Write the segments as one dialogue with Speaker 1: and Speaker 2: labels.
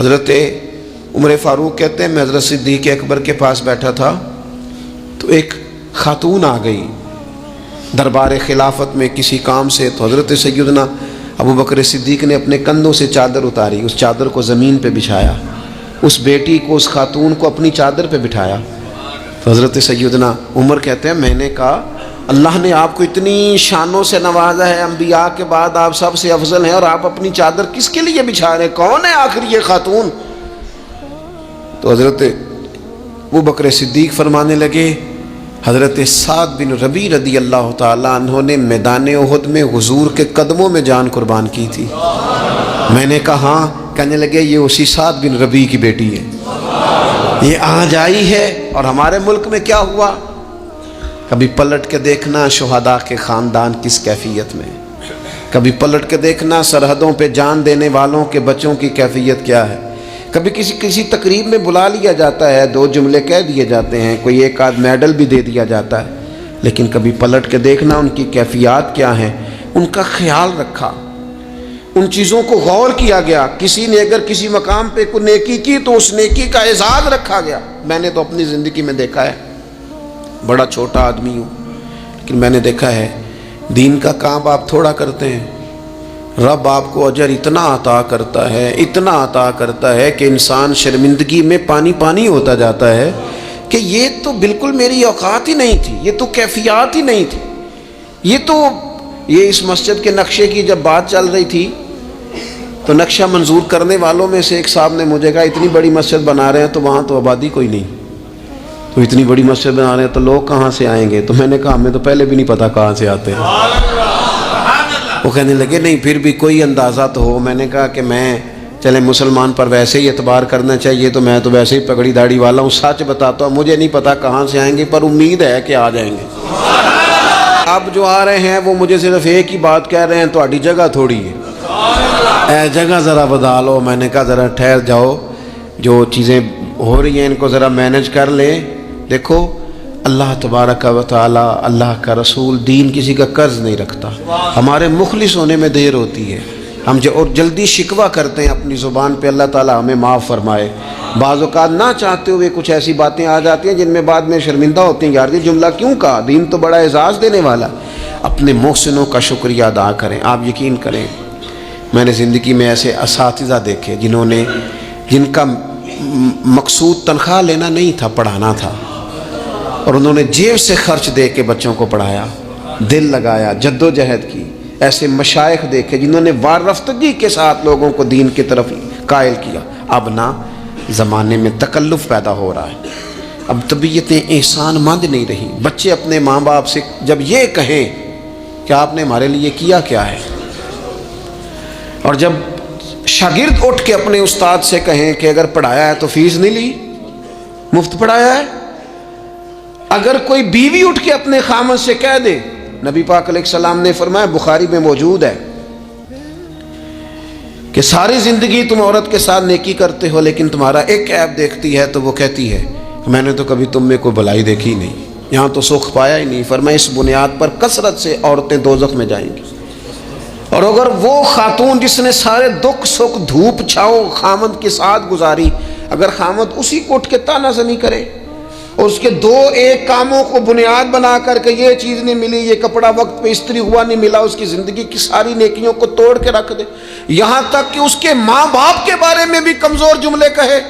Speaker 1: حضرت عمر فاروق کہتے ہیں میں حضرت صدیق اکبر کے پاس بیٹھا تھا تو ایک خاتون آ گئی دربار خلافت میں کسی کام سے، تو حضرت سیدنا ابو بکر صدیق نے اپنے کندھوں سے چادر اتاری، اس چادر کو زمین پہ بچھایا، اس بیٹی کو، اس خاتون کو اپنی چادر پہ بٹھایا۔ تو حضرت سیدنا عمر کہتے ہیں میں نے کہا اللہ نے آپ کو اتنی شانوں سے نوازا ہے، انبیاء کے بعد آپ سب سے افضل ہیں، اور آپ اپنی چادر کس کے لیے بچھا رہے ہیں؟ کون ہے آخر یہ خاتون؟ تو حضرت ابو بکر صدیق فرمانے لگے حضرت سعد بن ربیع رضی اللہ تعالیٰ عنہ نے میدان احد میں حضور کے قدموں میں جان قربان کی تھی۔ میں نے کہا ہاں، کہنے لگے یہ اسی سعد بن ربیع کی بیٹی ہے، یہ آج آئی ہے۔ اور ہمارے ملک میں کیا ہوا؟ کبھی پلٹ کے دیکھنا شہداء کے خاندان کس کیفیت میں، کبھی پلٹ کے دیکھنا سرحدوں پہ جان دینے والوں کے بچوں کی کیفیت کیا ہے۔ کبھی کسی تقریب میں بلا لیا جاتا ہے، دو جملے کہہ دیے جاتے ہیں، کوئی ایک آدھ میڈل بھی دے دیا جاتا ہے، لیکن کبھی پلٹ کے دیکھنا ان کی کیفیات کیا ہیں، ان کا خیال رکھا، ان چیزوں کو غور کیا گیا۔ کسی نے اگر کسی مقام پہ کوئی نیکی کی تو اس نیکی کا اعزاز رکھا گیا۔ میں نے تو اپنی زندگی میں دیکھا ہے، بڑا چھوٹا آدمی ہوں لیکن میں نے دیکھا ہے دین کا کام آپ تھوڑا کرتے ہیں، رب آپ کو اجر اتنا عطا کرتا ہے، اتنا عطا کرتا ہے کہ انسان شرمندگی میں پانی پانی ہوتا جاتا ہے کہ یہ تو بالکل میری اوقات ہی نہیں تھی، یہ تو کیفیات ہی نہیں تھی، یہ اس مسجد کے نقشے کی جب بات چل رہی تھی تو نقشہ منظور کرنے والوں میں سے ایک صاحب نے مجھے کہا اتنی بڑی مسجد بنا رہے ہیں تو وہاں تو آبادی کوئی نہیں، تو اتنی بڑی مسجد بنا رہے ہیں تو لوگ کہاں سے آئیں گے؟ تو میں نے کہا ہمیں تو پہلے بھی نہیں پتا کہاں سے آتے ہیں۔ وہ کہنے لگے نہیں پھر بھی کوئی اندازہ تو ہو۔ میں نے کہا کہ میں چلے مسلمان پر ویسے ہی اعتبار کرنا چاہیے، تو میں تو ویسے ہی پگڑی داڑھی والا ہوں، سچ بتاتا ہوں مجھے نہیں پتا کہاں سے آئیں گے، پر امید ہے کہ آ جائیں گے۔ اب جو آ رہے ہیں وہ مجھے صرف ایک ہی بات کہہ رہے ہیں تہاڈی جگہ تھوڑی ہے، اے جگہ ذرا بدا لو۔ میں نے کہا ذرا ٹھہر جاؤ، جو چیزیں ہو رہی ہیں ان کو ذرا مینج کر لیں۔ دیکھو اللہ تبارک و تعالی، اللہ کا رسول، دین کسی کا قرض نہیں رکھتا۔ ہمارے مخلص ہونے میں دیر ہوتی ہے، ہم اور جلدی شکوہ کرتے ہیں اپنی زبان پہ، اللہ تعالی ہمیں معاف فرمائے۔ بعض اوقات نہ چاہتے ہوئے کچھ ایسی باتیں آ جاتی ہیں جن میں بعد میں شرمندہ ہوتے ہیں، یار یہ جملہ کیوں کہا، دین تو بڑا اعزاز دینے والا۔ اپنے محسنوں کا شکریہ ادا کریں۔ آپ یقین کریں میں نے زندگی میں ایسے اساتذہ دیکھے جن کا مقصود تنخواہ لینا نہیں تھا، پڑھانا تھا، اور انہوں نے جیب سے خرچ دے کے بچوں کو پڑھایا، دل لگایا، جد و جہد کی۔ ایسے مشائخ دیکھے جنہوں نے وارفتگی کے ساتھ لوگوں کو دین کی طرف قائل کیا۔ اب نہ زمانے میں تکلف پیدا ہو رہا ہے، اب طبیعتیں احسان مند نہیں رہی۔ بچے اپنے ماں باپ سے جب یہ کہیں کہ آپ نے ہمارے لیے کیا کیا ہے، اور جب شاگرد اٹھ کے اپنے استاد سے کہیں کہ اگر پڑھایا ہے تو فیس نہیں لی، مفت پڑھایا ہے۔ اگر کوئی بیوی اٹھ کے اپنے خامد سے کہہ دے، نبی پاک علیہ السلام نے فرمایا، بخاری میں موجود ہے، کہ ساری زندگی تم عورت کے ساتھ نیکی کرتے ہو لیکن تمہارا ایک عیب دیکھتی ہے تو وہ کہتی ہے میں نے تو کبھی تم میں کوئی بھلائی دیکھی نہیں، یہاں تو سکھ پایا ہی نہیں۔ فرمایا اس بنیاد پر کثرت سے عورتیں دوزخ میں جائیں گی۔ اور اگر وہ خاتون جس نے سارے دکھ سکھ دھوپ چھاؤ خامد کے ساتھ گزاری، اگر خامد اسی کو اٹھ کے تانا زنی کرے اور اس کے دو ایک کاموں کو بنیاد بنا کر کے یہ چیز نہیں ملی، یہ کپڑا وقت پہ استری ہوا نہیں ملا، اس کی زندگی کی ساری نیکیوں کو توڑ کے رکھ دے، یہاں تک کہ اس کے ماں باپ کے بارے میں بھی کمزور جملے کہے،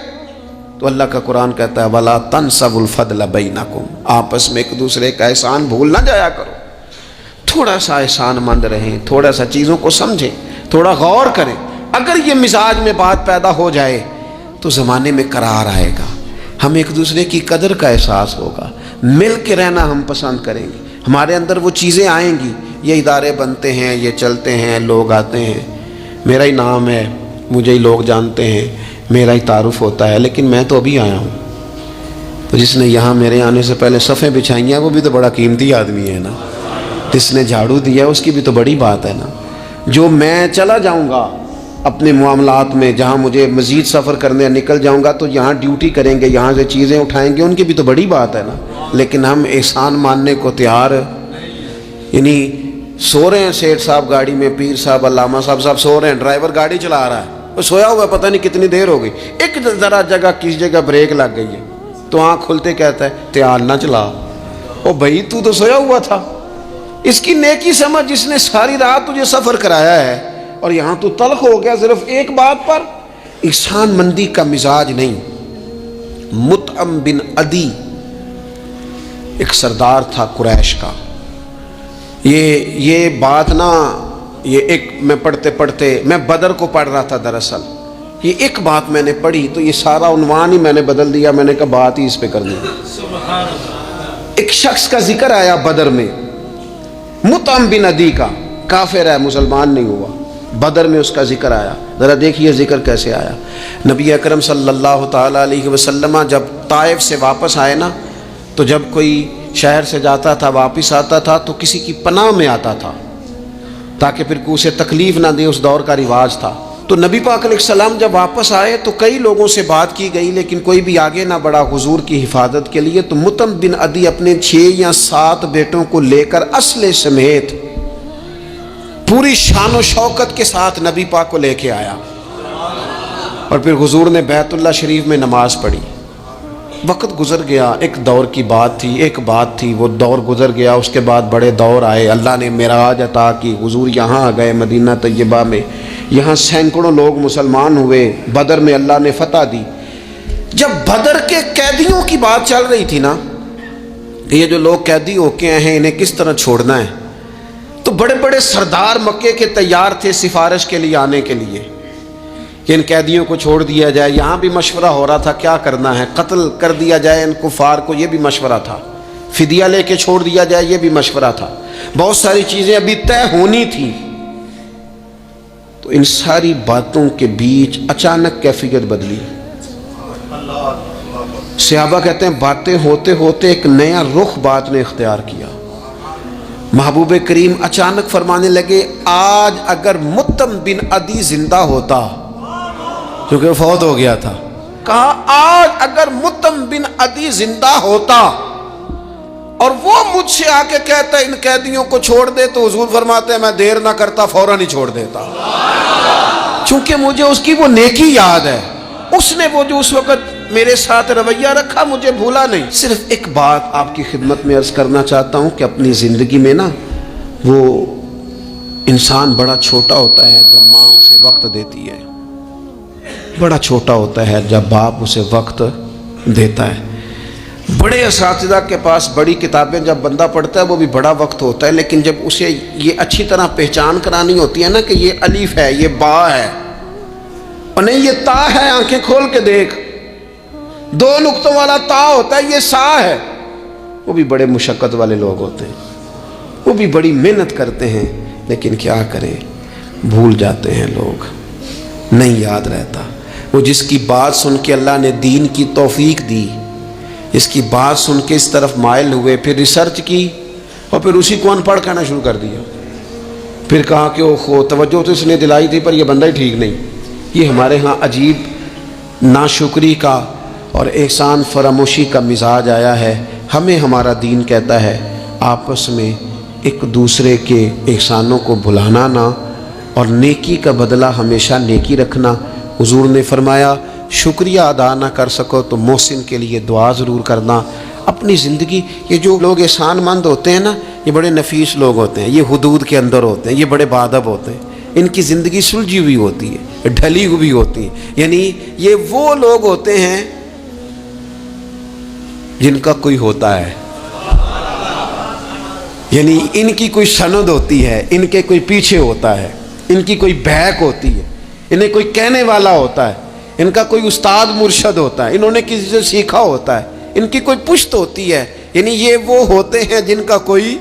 Speaker 1: تو اللہ کا قرآن کہتا ہے وَلَا تَنْسَبُوا الْفَضْلَ بَيْنَكُمْ، آپس میں ایک دوسرے کا احسان بھول نہ جایا کرو۔ تھوڑا سا احسان مند رہیں، تھوڑا سا چیزوں کو سمجھیں، تھوڑا غور کریں۔ اگر یہ مزاج میں بات پیدا ہو جائے تو زمانے میں قرار آئے گا، ہم ایک دوسرے کی قدر کا احساس ہوگا، مل کے رہنا ہم پسند کریں گے، ہمارے اندر وہ چیزیں آئیں گی۔ یہ ادارے بنتے ہیں، یہ چلتے ہیں، لوگ آتے ہیں، میرا ہی نام ہے، مجھے ہی لوگ جانتے ہیں، میرا ہی تعارف ہوتا ہے، لیکن میں تو ابھی آیا ہوں، تو جس نے یہاں میرے آنے سے پہلے صفیں بچھائی ہیں وہ بھی تو بڑا قیمتی آدمی ہے نا، جس نے جھاڑو دیا اس کی بھی تو بڑی بات ہے نا۔ جو میں چلا جاؤں گا اپنے معاملات میں، جہاں مجھے مزید سفر کرنے نکل جاؤں گا تو یہاں ڈیوٹی کریں گے، یہاں سے چیزیں اٹھائیں گے، ان کی بھی تو بڑی بات ہے نا۔ لیکن ہم احسان ماننے کو تیار، یعنی سو رہے ہیں سیٹھ صاحب گاڑی میں، پیر صاحب، علامہ صاحب سو رہے ہیں، ڈرائیور گاڑی چلا رہا ہے، وہ سویا ہوا پتہ نہیں کتنی دیر ہو گئی, ایک ذرا جگہ کسی جگہ بریک لگ گئی ہے تو آنکھ کھلتے کہتا ہے تیال نہ چلا. او بھائی تو سویا ہوا تھا. اس کی نیکی سمجھ جس نے ساری رات تجھے سفر کرایا ہے اور یہاں تو تلخ ہو گیا صرف ایک بات پر. احسان مندی کا مزاج نہیں. مطعم بن عدی ایک سردار تھا قریش کا. یہ بات نا, یہ ایک میں پڑھتے پڑھتے میں بدر کو پڑھ رہا تھا دراصل, یہ ایک بات میں نے پڑھی تو یہ سارا عنوان ہی میں نے بدل دیا. میں نے کہا بات ہی اس پہ کرنی. ایک شخص کا ذکر آیا بدر میں, مطعم بن عدی کا, کافر ہے مسلمان نہیں ہوا, بدر میں اس کا ذکر آیا. ذرا دیکھیے ذکر کیسے آیا. نبی اکرم صلی اللہ تعالیٰ علیہ وسلم جب طائف سے واپس آئے نا, تو جب کوئی شہر سے جاتا تھا واپس آتا تھا تو کسی کی پناہ میں آتا تھا تاکہ پھر کوئی اسے تکلیف نہ دے, اس دور کا رواج تھا. تو نبی پاک علیہ السلام جب واپس آئے تو کئی لوگوں سے بات کی گئی لیکن کوئی بھی آگے نہ بڑھا حضور کی حفاظت کے لیے. تو مطعم بن عدی اپنے 6 یا 7 بیٹوں کو لے کر اسلحے سمیت پوری شان و شوکت کے ساتھ نبی پاک کو لے کے آیا اور پھر حضور نے بیت اللہ شریف میں نماز پڑھی. وقت گزر گیا, ایک دور کی بات تھی, ایک بات تھی, وہ دور گزر گیا. اس کے بعد بڑے دور آئے, اللہ نے معراج عطا کی, حضور یہاں آ گئے مدینہ طیبہ میں, یہاں سینکڑوں لوگ مسلمان ہوئے, بدر میں اللہ نے فتح دی. جب بدر کے قیدیوں کی بات چل رہی تھی نا, یہ جو لوگ قیدی ہو کے آئے ہیں انہیں کس طرح چھوڑنا ہے, تو بڑے بڑے سردار مکے کے تیار تھے سفارش کے لیے آنے کے لیے کہ ان قیدیوں کو چھوڑ دیا جائے. یہاں بھی مشورہ ہو رہا تھا کیا کرنا ہے, قتل کر دیا جائے ان کفار کو, یہ بھی مشورہ تھا, فدیہ لے کے چھوڑ دیا جائے, یہ بھی مشورہ تھا. بہت ساری چیزیں ابھی طے ہونی تھی. تو ان ساری باتوں کے بیچ اچانک کیفیت بدلی. صحابہ کہتے ہیں باتیں ہوتے ہوتے ایک نیا رخ بات نے اختیار کیا. محبوب کریم اچانک فرمانے لگے آج اگر مطعم بن عدی زندہ ہوتا, کیونکہ فوت ہو گیا تھا, کہا آج اگر مطعم بن عدی زندہ ہوتا اور وہ مجھ سے آ کے کہتا ان قیدیوں کو چھوڑ دے, تو حضور فرماتے ہیں میں دیر نہ کرتا فوراً ہی چھوڑ دیتا, چونکہ مجھے اس کی وہ نیکی یاد ہے, اس نے وہ جو اس وقت میرے ساتھ رویہ رکھا مجھے بھولا نہیں. صرف ایک بات آپ کی خدمت میں عرض کرنا چاہتا ہوں کہ اپنی زندگی میں نا وہ انسان بڑا چھوٹا ہوتا ہے جب ماں اسے وقت دیتی ہے, بڑا چھوٹا ہوتا ہے جب باپ اسے وقت دیتا ہے. بڑے اساتذہ کے پاس بڑی کتابیں جب بندہ پڑھتا ہے وہ بھی بڑا وقت ہوتا ہے, لیکن جب اسے یہ اچھی طرح پہچان کرانی ہوتی ہے نا کہ یہ الف ہے, یہ با ہے, اور نہیں یہ تا ہے, آنکھیں کھول کے دیکھ 2 نقطوں والا تا ہوتا ہے, یہ سا ہے. وہ بھی بڑے مشقت والے لوگ ہوتے ہیں, وہ بھی بڑی محنت کرتے ہیں, لیکن کیا کریں بھول جاتے ہیں لوگ, نہیں یاد رہتا. وہ جس کی بات سن کے اللہ نے دین کی توفیق دی, اس کی بات سن کے اس طرف مائل ہوئے, پھر ریسرچ کی اور پھر اسی کو ان پڑھ کہنا شروع کر دیا, پھر کہا کہ اوہ توجہ تو اس نے دلائی تھی پر یہ بندہ ہی ٹھیک نہیں. یہ ہمارے ہاں عجیب ناشکری کا اور احسان فراموشی کا مزاج آیا ہے. ہمیں ہمارا دین کہتا ہے آپس میں ایک دوسرے کے احسانوں کو بھلانا نہ, اور نیکی کا بدلہ ہمیشہ نیکی رکھنا. حضور نے فرمایا شکریہ ادا نہ کر سکو تو محسن کے لیے دعا ضرور کرنا. اپنی زندگی, یہ جو لوگ احسان مند ہوتے ہیں نا یہ بڑے نفیس لوگ ہوتے ہیں, یہ حدود کے اندر ہوتے ہیں, یہ بڑے باادب ہوتے ہیں, ان کی زندگی سلجھی ہوئی ہوتی ہے, ڈھلی ہوئی ہوتی ہے. یعنی یہ وہ لوگ ہوتے ہیں جن کا کوئی ہوتا ہے, یعنی ان کی کوئی سند ہوتی ہے, ان کے کوئی پیچھے ہوتا ہے, ان کی کوئی بہک ہوتی ہے, انہیں کوئی کہنے والا ہوتا ہے, ان کا کوئی استاد مرشد ہوتا ہے, انہوں نے کسی سے سیکھا ہوتا ہے, ان کی کوئی پشت ہوتی ہے. یعنی یہ وہ ہوتے ہیں جن کا کوئی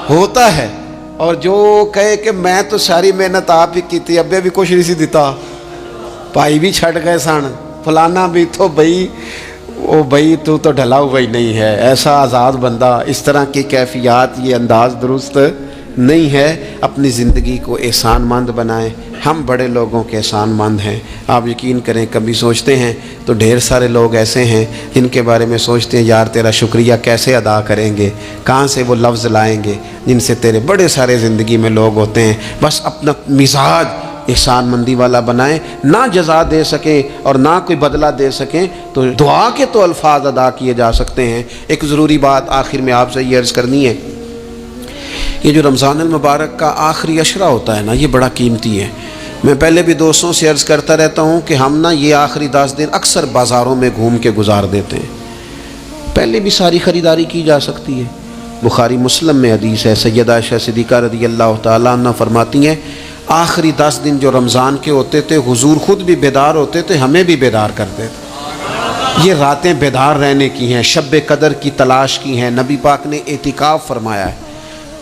Speaker 1: ہوتا ہے. اور جو کہے کہ میں تو ساری محنت آپ ہی کی تھی, ابے بھی کچھ نہیں سی دیتا, بھائی بھی چھٹ گئے سن, فلانا بھی تو بھائی او بھائی تو ڈھلا ہوا ہی نہیں ہے, ایسا آزاد بندہ, اس طرح کی کیفیات, یہ انداز درست نہیں ہے. اپنی زندگی کو احسان مند بنائیں. ہم بڑے لوگوں کے احسان مند ہیں. آپ یقین کریں کبھی سوچتے ہیں تو ڈھیر سارے لوگ ایسے ہیں جن کے بارے میں سوچتے ہیں یار تیرا شکریہ کیسے ادا کریں گے, کہاں سے وہ لفظ لائیں گے, جن سے تیرے بڑے سارے زندگی میں لوگ ہوتے ہیں بس اپنا مزاج احسان مندی والا بنائیں، نہ جزا دے سکیں اور نہ کوئی بدلہ دے سکیں تو دعا کے تو الفاظ ادا کیے جا سکتے ہیں۔ ایک ضروری بات آخر میں آپ سے یہ عرض کرنی ہے، یہ جو رمضان المبارک کا آخری عشرہ ہوتا ہے نا، یہ بڑا قیمتی ہے۔ میں پہلے بھی دوستوں سے عرض کرتا رہتا ہوں کہ ہم نا یہ آخری 10 دن اکثر بازاروں میں گھوم کے گزار دیتے ہیں، پہلے بھی ساری خریداری کی جا سکتی ہے۔ بخاری مسلم میں حدیث ہے، سیدہ عائشہ صدیقہ رضی اللہ تعالیٰ عنہ فرماتی ہیں آخری 10 دن جو رمضان کے ہوتے تھے حضور خود بھی بیدار ہوتے تھے، ہمیں بھی بیدار کرتے تھے۔ یہ راتیں بیدار رہنے کی ہیں، شب قدر کی تلاش کی ہیں۔ نبی پاک نے اعتکاف فرمایا ہے،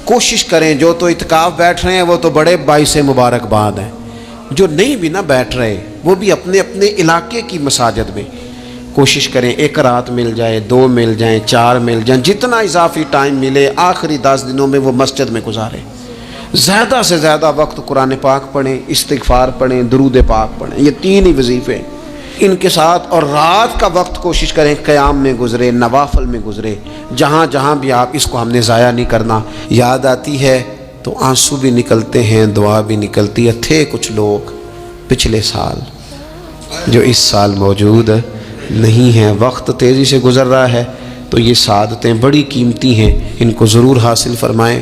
Speaker 1: کوشش کریں، جو تو اعتکاف بیٹھ رہے ہیں وہ تو بڑے باعث مبارکباد ہیں، جو نہیں بھی نہ بیٹھ رہے وہ بھی اپنے اپنے علاقے کی مساجد میں کوشش کریں، 1 رات مل جائے، 2 مل جائیں، 4 مل جائیں، جتنا اضافی ٹائم ملے آخری 10 دنوں میں وہ مسجد میں گزاریں۔ زیادہ سے زیادہ وقت قرآن پاک پڑھیں، استغفار پڑھیں، درود پاک پڑھیں، یہ 3 ہی وظیفے ان کے ساتھ، اور رات کا وقت کوشش کریں قیام میں گزرے، نوافل میں گزرے، جہاں جہاں بھی آپ، اس کو ہم نے ضائع نہیں کرنا۔ یاد آتی ہے تو آنسو بھی نکلتے ہیں، دعا بھی نکلتی ہے۔ تھے کچھ لوگ پچھلے سال جو اس سال موجود نہیں ہیں، وقت تیزی سے گزر رہا ہے، تو یہ سعادتیں بڑی قیمتی ہیں، ان کو ضرور حاصل فرمائیں۔